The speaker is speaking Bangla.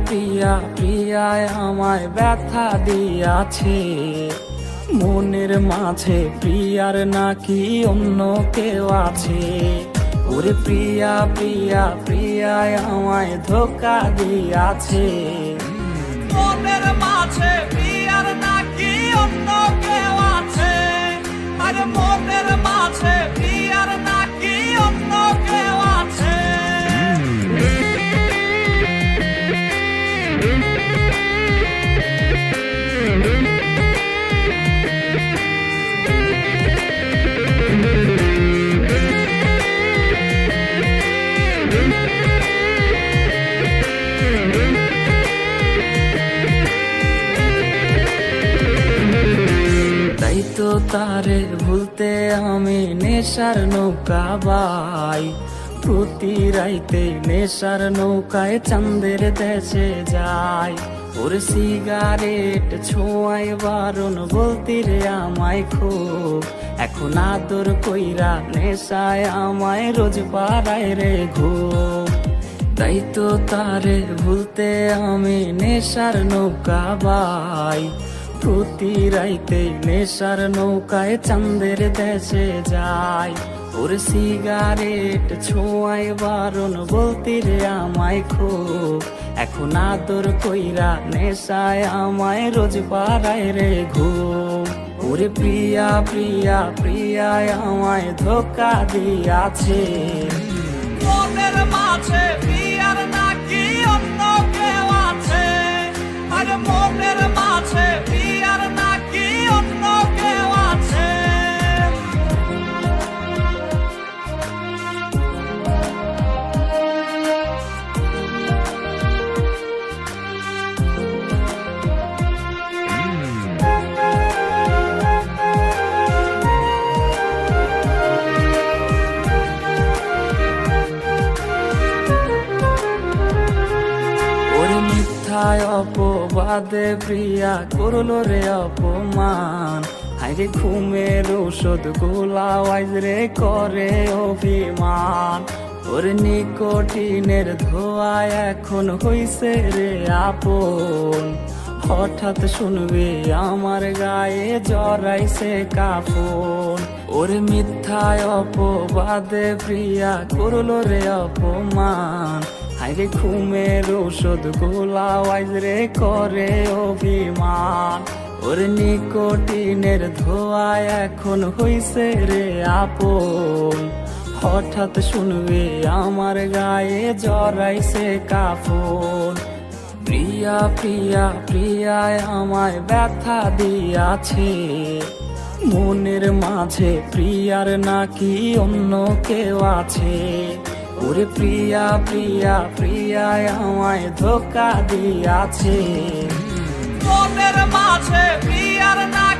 প্রিয়া প্রিয়ায় আমায় ব্যথা দিয়াছে, মনের মাঝে প্রিয়ার নাকি অন্য কেউ আছে। ওরে প্রিয়া প্রিয়া প্রিয়ায় আমায় ধোকা দিয়াছে, মনের মাঝে প্রিয়ার নাকি অন্য কেউ আছে। আরে মনের মাঝে প্রিয়ার নাকি অন্য কেউ আছে। তাই তো তারে ভুলতে আমি নেশার নৌকা বাই, প্রতি রাইতে নেশার নৌকায় চাঁদের দেশে যাই। ওর সিগারেট ছোঁয়াই বারণ বলতি রে আমায় খুব, এখন আদর কইরা নেশায় আমায় রোজ পাড়ায় রে ঘুম। তাই তো তারে ভুলতে আমি নেশার নৌকা বাই, প্রতি রাইতে নেশার নৌকায় চাঁদের দেশে যাই। ওর সিগারেট ছোঁয়াই বারণ বলতি রে আমায় খুব, এখন আদর কইরা নেশায় আমায় রোজ পাড়ায় রে ঘুম। ওরে প্রিয়া প্রিয়া প্রিয়ায় আমায় ধোকা দিয়াছে, মনের মাঝে প্রিয়ার নাকি অন্য কেউ আছে। আরে মনের মাঝে প্রিয়ার নাকি অন্য কেউ আছে। মিথ্যায় অপবাদে প্রিয়া করলো রে অপমান, হাইরে ঘুমের ঔষধ গোলাওয়াইজ রে করে অভিমান। ওর নিকোটিনের ধোঁয়ায় এখন হইছে রে আপন, হঠাৎ শুনবে আমার গায়ে জড়াইছে কাফন। ওর মিথ্যায় অপবাদে প্রিয়া করলো রে অপমান, হাইরে ঘুমের ঔষধ গোলাওয়াইজ রে করে অভিমান। ওর নিকোটিনের ধোঁয়ায় এখন হইছে রে আপন, হঠাৎ শুনবে আমার গায়ে জড়াইছে কাফন। প্রিয়া প্রিয়া প্রিয়ায় আমায় ব্যথা দিয়াছে, মনের মাঝে প্রিয়ার নাকি অন্য কেউ আছে। ওরে প্রিয়া প্রিয়া প্রিয়ায় আমায় ধোকা দিয়াছে, মনের মাঝে প্রিয়ার নাকি